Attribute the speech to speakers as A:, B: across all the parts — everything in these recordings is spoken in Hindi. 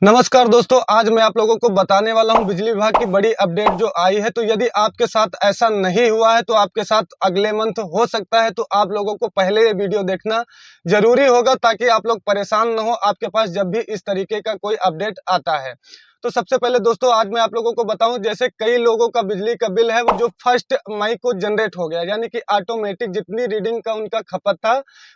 A: नमस्कार दोस्तों, आज मैं आप लोगों को बताने वाला हूं बिजली विभाग की बड़ी अपडेट जो आई है। तो यदि आपके साथ ऐसा नहीं हुआ है तो आपके साथ अगले मंथ हो सकता है, तो आप लोगों को पहले ये वीडियो देखना जरूरी होगा ताकि आप लोग परेशान न हो आपके पास जब भी इस तरीके का कोई अपडेट आता है। तो सबसे पहले दोस्तों, आज मैं आप लोगों को बताऊं, जैसे कई लोगों का बिजली का बिल है वो जो 1 मई को जनरेट हो गया, यानी कि ऑटोमेटिक जितनी रीडिंग का उनका खपत था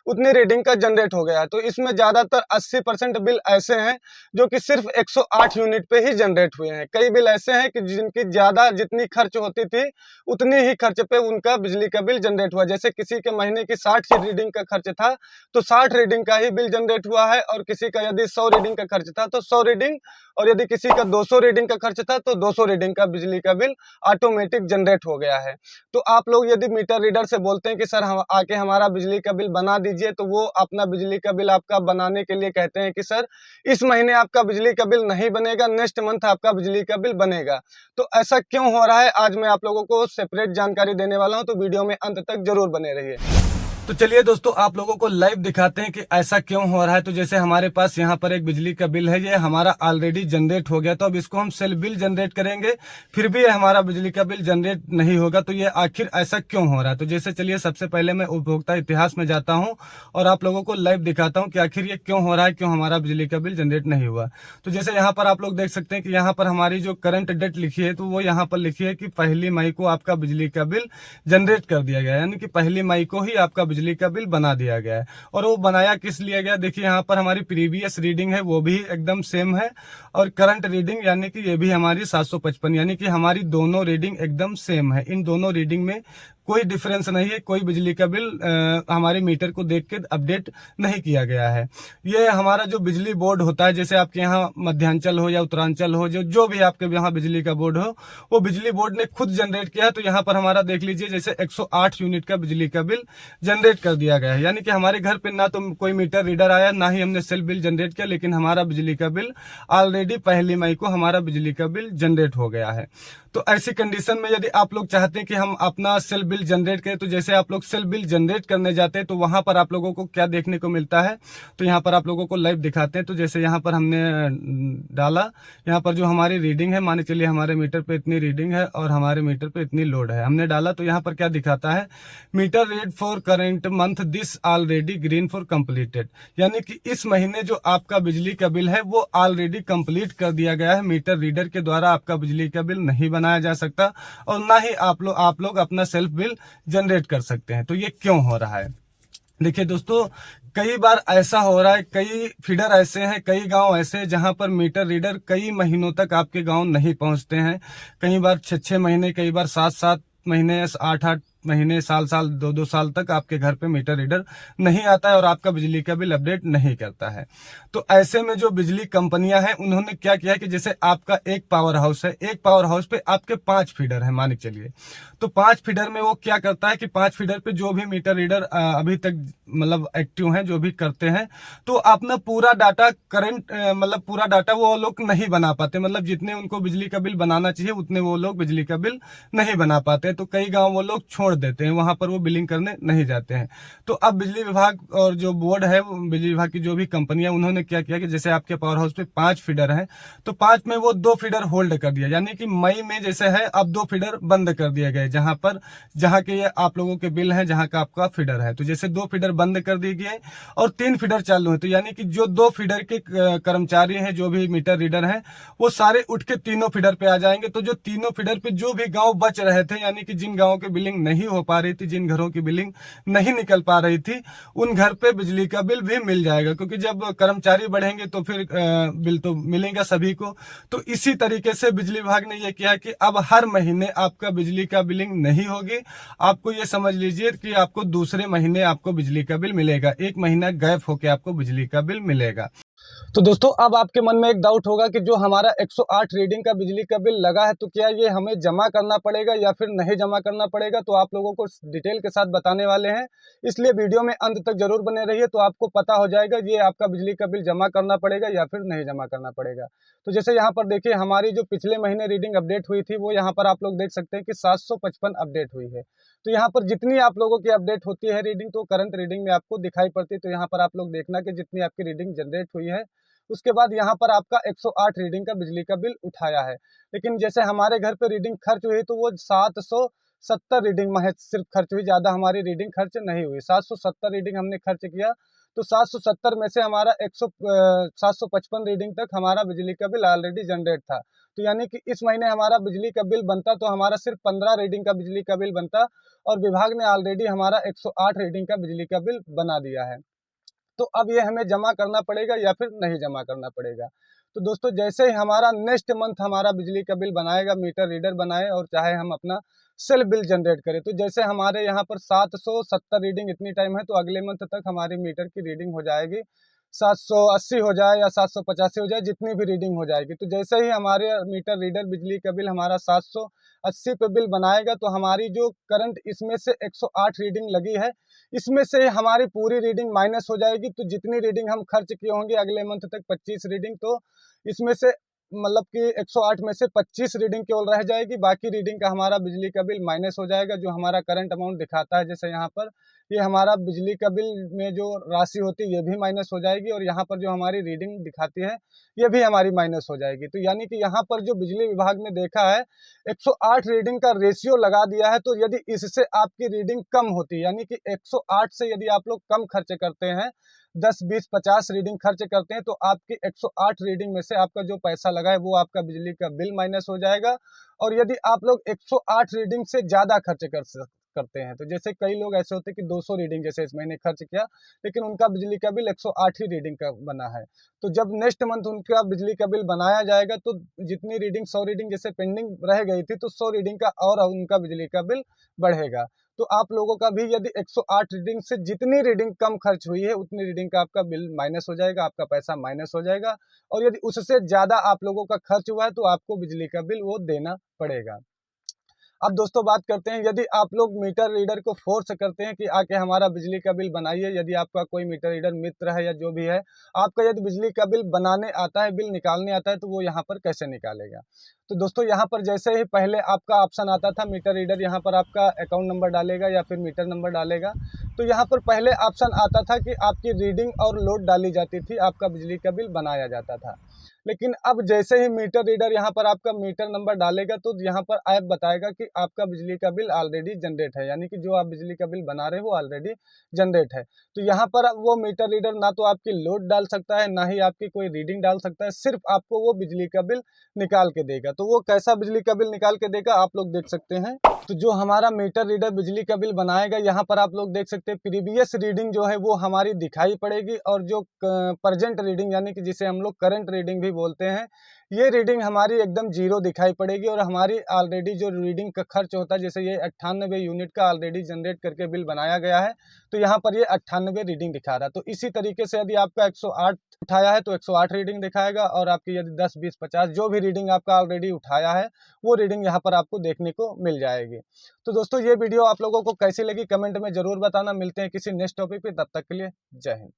A: उतनी रीडिंग का जनरेट हो गया। तो इसमें ज्यादातर 80% बिल ऐसे हैं जो कि सिर्फ 108 यूनिट पे ही जनरेट हुए हैं। कई बिल ऐसे हैं कि जिनकी ज्यादा जितनी खर्च होती थी उतनी ही खर्च पे उनका बिजली का बिल जनरेट हुआ। जैसे किसी के महीने की 60 ही रीडिंग का खर्च था तो 60 रीडिंग का ही बिल जनरेट हुआ है, और किसी का यदि 100 रीडिंग का खर्च था तो 100 रीडिंग, और यदि किसी का 200 रीडिंग का खर्च था तो 200 रीडिंग का बिजली का बिल ऑटोमेटिक जनरेट हो गया है। तो आप लोग यदि मीटर रीडर से बोलते हैं कि सर हम आके हमारा बिजली का बिल बना दीजिए, तो वो अपना बिजली का बिल आपका बनाने के लिए कहते हैं कि सर इस महीने आपका बिजली का बिल नहीं बनेगा, नेक्स्ट मंथ आपका बिजली का बिल बनेगा। तो ऐसा क्यों हो रहा है, आज मैं आप लोगों को सेपरेट जानकारी देने वाला हूं, तो वीडियो में अंत तक जरूर बने रहिए। तो चलिए दोस्तों, आप लोगों को लाइव दिखाते हैं कि ऐसा क्यों हो रहा है। तो जैसे हमारे पास यहाँ पर एक बिजली का बिल है, ये हमारा ऑलरेडी जनरेट हो गया, तो अब इसको हम सेल बिल जनरेट करेंगे, फिर भी हमारा बिजली का बिल जनरेट नहीं होगा। तो ये आखिर ऐसा क्यों हो रहा है। तो जैसे चलिए सबसे पहले मैं उपभोक्ता इतिहास में जाता हूँ और आप लोगों को लाइव दिखाता हूँ कि आखिर ये क्यों हो रहा है, क्यों हमारा बिजली का बिल जनरेट नहीं हुआ। तो जैसे यहाँ पर आप लोग देख सकते हैं कि यहाँ पर हमारी जो करंट डेट लिखी है, तो वो यहाँ पर लिखी है कि 1 मई को आपका बिजली का बिल जनरेट कर दिया गया, यानी कि 1 मई को ही आपका बिजली का बिल बना दिया गया है। और वो बनाया किस लिए गया, देखिए यहाँ पर हमारी प्रीवियस रीडिंग है वो भी एकदम सेम है, और करंट रीडिंग यानी कि ये भी हमारी 755, यानी कि हमारी दोनों रीडिंग एकदम सेम है। इन दोनों रीडिंग में कोई डिफरेंस नहीं है, कोई बिजली का बिल हमारे मीटर को देख के अपडेट नहीं किया गया है। ये हमारा जो बिजली बोर्ड होता है, जैसे आपके यहाँ मध्यांचल हो या उत्तरांचल हो, जो भी आपके यहाँ बिजली का बोर्ड हो, वो बिजली बोर्ड ने खुद जनरेट किया है। तो यहाँ पर हमारा देख लीजिए, जैसे 108 यूनिट का बिजली का बिल जनरेट कर दिया गया है, यानी कि हमारे घर पे ना तो कोई मीटर रीडर आया, ना ही हमने सेल बिल जनरेट किया, लेकिन हमारा बिजली का बिल ऑलरेडी 1 मई को हमारा बिजली का बिल जनरेट हो गया है। तो ऐसी कंडीशन में यदि आप लोग चाहते हैं कि हम अपना सेल बिल जनरेट करें, तो जैसे आप लोग सेल बिल जनरेट करने जाते हैं तो वहां पर आप लोगों को क्या देखने को मिलता है, तो यहाँ पर आप लोगों को लाइव दिखाते हैं। तो जैसे यहाँ पर हमने डाला, यहाँ पर जो हमारी रीडिंग है, मान के चलिए हमारे मीटर पे इतनी रीडिंग है और हमारे मीटर पे इतनी लोड है, हमने डाला, तो यहाँ पर क्या दिखाता है, meter read for current month this already green for completed, यानी कि इस महीने जो आपका बिजली का बिल है वो ऑलरेडी कंप्लीट कर दिया गया है। मीटर रीडर के द्वारा आपका बिजली का बिल नहीं बनाया जा सकता, और ना ही आप लोग अपना सेल्फ बिल जनरेट कर सकते हैं। तो ये क्यों हो रहा है, देखिए दोस्तों, कई बार ऐसा हो रहा है, कई फीडर ऐसे हैं, कई गांव ऐसे हैं जहां पर मीटर रीडर कई महीनों तक आपके गांव नहीं पहुंचते हैं। कई बार 6-6 महीने, कई बार 7-7 महीने, 8-8 महीने, साल 2-2 साल तक आपके घर पे मीटर रीडर नहीं आता है और आपका बिजली का बिल अपडेट नहीं करता है। तो ऐसे में जो बिजली कंपनियां हैं उन्होंने क्या किया कि जैसे आपका एक पावर हाउस है, एक पावर हाउस पे आपके 5 फीडर है मान के चलिए, तो 5 फीडर में वो क्या करता है कि 5 फीडर पे जो भी मीटर रीडर अभी तक मतलब एक्टिव हैं, जो भी करते हैं, तो अपना पूरा डाटा करंट मतलब पूरा डाटा वो लोग नहीं बना पाते, मतलब जितने उनको बिजली का बिल बनाना चाहिए उतने वो लोग बिजली का बिल नहीं बना पाते। तो कई गांव वो लोग छोड़ देते हैं, वहां पर वो बिलिंग करने नहीं जाते हैं। तो अब बिजली विभाग और जो बोर्ड है, बिजली विभाग की जो भी कंपनियां, उन्होंने क्या किया कि जैसे आपके पावर हाउस पे 5 फीडर है, तो 5 में वो 2 फीडर होल्ड कर दिया, यानी कि मई में जैसे है अब 2 फीडर बंद कर दिए गए, जहां के ये आप लोगों के बिल है, जहां का आपका फीडर है। तो जैसे 2 फीडर बंद कर दिए गए और 3 फीडर चालू है, तो यानी कि जो 2 फीडर के कर्मचारी हैं, जो भी मीटर रीडर हैं, वो सारे उठ के तीनों फीडर पे आ जाएंगे। तो जो तीनों फीडर पे जो भी गांव बच रहे थे, यानी कि जिन गांवों की बिलिंग नहीं हो पा रही थी, जिन घरों की बिलिंग नहीं निकल पा रही थी, उन घर पे बिजली का बिल भी मिल जाएगा, क्योंकि जब कर्मचारी बढ़ेंगे तो फिर बिल तो मिलेगा सभी को। तो इसी तरीके से बिजली विभाग ने यह किया कि अब हर महीने आपका बिजली का बिलिंग नहीं होगी, आपको ये समझ लीजिए कि आपको दूसरे महीने आपको बिजली का बिल मिलेगा, 1 महीना गैप होके आपको बिजली का बिल मिलेगा। तो दोस्तों, अब आपके मन में एक डाउट होगा कि जो हमारा 108 रीडिंग का बिजली का बिल लगा है, तो क्या ये हमें जमा करना पड़ेगा या फिर नहीं जमा करना पड़ेगा। तो आप लोगों को डिटेल के साथ बताने वाले हैं, इसलिए वीडियो में अंत तक जरूर बने रहिए, तो आपको पता हो जाएगा ये आपका बिजली का बिल जमा करना पड़ेगा या फिर नहीं जमा करना पड़ेगा। तो जैसे यहाँ पर देखिए, हमारी जो पिछले महीने रीडिंग अपडेट हुई थी, वो यहाँ पर आप लोग देख सकते हैं कि 755 अपडेट हुई है। तो यहाँ पर जितनी आप लोगों की अपडेट होती है रीडिंग, तो करंट रीडिंग में आपको दिखाई पड़ती है। तो यहाँ पर आप लोग देखना कि जितनी आपकी रीडिंग जनरेट हुई है उसके बाद यहाँ पर आपका 108 रीडिंग का बिजली का बिल उठाया है। लेकिन जैसे हमारे घर पे रीडिंग खर्च हुई तो वो 770 रीडिंग महज सिर्फ खर्च हुई, ज़्यादा हमारी रीडिंग खर्च नहीं हुई। 770 रीडिंग हमने खर्च किया, तो 770 में से हमारा 755 रीडिंग तक हमारा बिजली का बिल ऑलरेडी जनरेट था। तो यानी कि इस महीने हमारा बिजली का बिल बनता तो हमारा सिर्फ 15 रीडिंग का बिजली का बिल बनता, और विभाग ने ऑलरेडी हमारा 108 रीडिंग का बिजली का बिल बना दिया है। तो अब ये हमें जमा करना पड़ेगा या फिर नहीं जमा करना पड़ेगा। तो दोस्तों जैसे ही हमारा नेक्स्ट मंथ हमारा बिजली का बिल बनाएगा, मीटर रीडर बनाए और चाहे हम अपना सेल बिल जनरेट करें, तो जैसे हमारे यहाँ पर 770 रीडिंग इतनी टाइम है, तो अगले मंथ तक हमारी मीटर की रीडिंग हो जाएगी 780 हो जाए या 785 हो जाए, जितनी भी रीडिंग हो जाएगी। तो जैसे ही हमारे मीटर रीडर बिजली का बिल हमारा 780 पे बिल बनाएगा, तो हमारी जो करंट इसमें से 108 रीडिंग लगी है, इसमें से हमारी पूरी रीडिंग माइनस हो जाएगी। तो जितनी रीडिंग हम खर्च किए होंगे अगले मंथ तक 25 रीडिंग, तो इसमें से मतलब कि 108 में से 25 रीडिंग केवल रह जाएगी, बाकी रीडिंग का हमारा बिजली का बिल माइनस हो जाएगा। जो हमारा करंट अमाउंट दिखाता है जैसे यहाँ पर, ये हमारा बिजली का बिल में जो राशि होती है ये भी माइनस हो जाएगी, और यहाँ पर जो हमारी रीडिंग दिखाती है ये भी हमारी माइनस हो जाएगी। तो यानी कि यहाँ पर जो बिजली विभाग ने देखा है 108 रीडिंग का रेशियो लगा दिया है। तो यदि इससे आपकी रीडिंग कम होती है, यानी कि 108 से यदि आप लोग कम खर्च करते हैं, 10, 20, 50 रीडिंग खर्च करते हैं, तो आपकी 108 रीडिंग में से आपका जो पैसा लगा है वो आपका बिजली का बिल माइनस हो जाएगा। और यदि आप लोग 108 रीडिंग से ज़्यादा खर्च करते हैं, तो जैसे कई लोग ऐसे होते हैं कि 200 रीडिंग जैसे इस महीने खर्च किया, लेकिन उनका बिजली का बिल 108 ही रीडिंग का बना है। तो जब नेक्स्ट मंथ उनका बिजली का बिल बनाया जाएगा, तो जितनी रीडिंग 100 रीडिंग जैसे पेंडिंग रह गई थी, तो 100 रीडिंग का और उनका बिजली का बिल बढ़ेगा। तो आप लोगों का भी यदि 108 रीडिंग से जितनी रीडिंग कम खर्च हुई है, उतनी रीडिंग का आपका बिल माइनस हो जाएगा, आपका पैसा माइनस हो जाएगा। और यदि उससे ज़्यादा आप लोगों का खर्च हुआ है, तो आपको बिजली का बिल वो देना पड़ेगा। अब दोस्तों बात करते हैं, यदि आप लोग मीटर रीडर को फोर्स करते हैं कि आके हमारा बिजली का बिल बनाइए, यदि आपका कोई मीटर रीडर मित्र है या जो भी है, आपका यदि बिजली का बिल बनाने आता है, बिल निकालने आता है, तो वो यहाँ पर कैसे निकालेगा। तो दोस्तों यहाँ पर जैसे ही पहले आपका ऑप्शन आता था मीटर रीडर, यहाँ पर आपका अकाउंट नंबर डालेगा या फिर मीटर नंबर डालेगा, तो यहाँ पर पहले ऑप्शन आता था कि आपकी रीडिंग और लोड डाली जाती थी, आपका बिजली का बिल बनाया जाता था। लेकिन अब जैसे ही मीटर रीडर यहाँ पर आपका मीटर नंबर डालेगा, तो यहाँ पर ऐप बताएगा कि आपका बिजली का बिल ऑलरेडी जनरेट है, यानी कि जो आप बिजली का बिल बना रहे हो वो ऑलरेडी जनरेट है। तो यहाँ पर वो मीटर रीडर ना तो आपकी लोड डाल सकता है, ना ही आपकी कोई रीडिंग डाल सकता है, सिर्फ आपको वो बिजली का बिल निकाल के देगा। तो वो कैसा बिजली का बिल निकाल के देगा आप लोग देख सकते हैं। तो जो हमारा मीटर रीडर बिजली का बिल बनाएगा, यहाँ पर आप लोग देख सकते हैं प्रीवियस रीडिंग जो है वो हमारी दिखाई पड़ेगी, और जो प्रेजेंट रीडिंग यानी कि जिसे हम लोग करंट रीडिंग भी बोलते हैं, ये रीडिंग हमारी एकदम जीरो दिखाई पड़ेगी। और हमारी ऑलरेडी जो रीडिंग का खर्च होता है, जैसे ये 98 यूनिट का ऑलरेडी जनरेट करके बिल बनाया गया है, तो यहाँ पर ये 98 रीडिंग दिखा रहा है। तो इसी तरीके से यदि आपका 108 उठाया है तो 108 रीडिंग दिखाएगा, और आपकी यदि 10, 20, 50 जो भी रीडिंग आपका ऑलरेडी उठाया है वो रीडिंग यहाँ पर आपको देखने को मिल जाएगी। तो दोस्तों ये वीडियो आप लोगों को कैसी लगी कमेंट में जरूर बताना। मिलते हैं किसी नेक्स्ट टॉपिक पे, तब तक के लिए जय हिंद।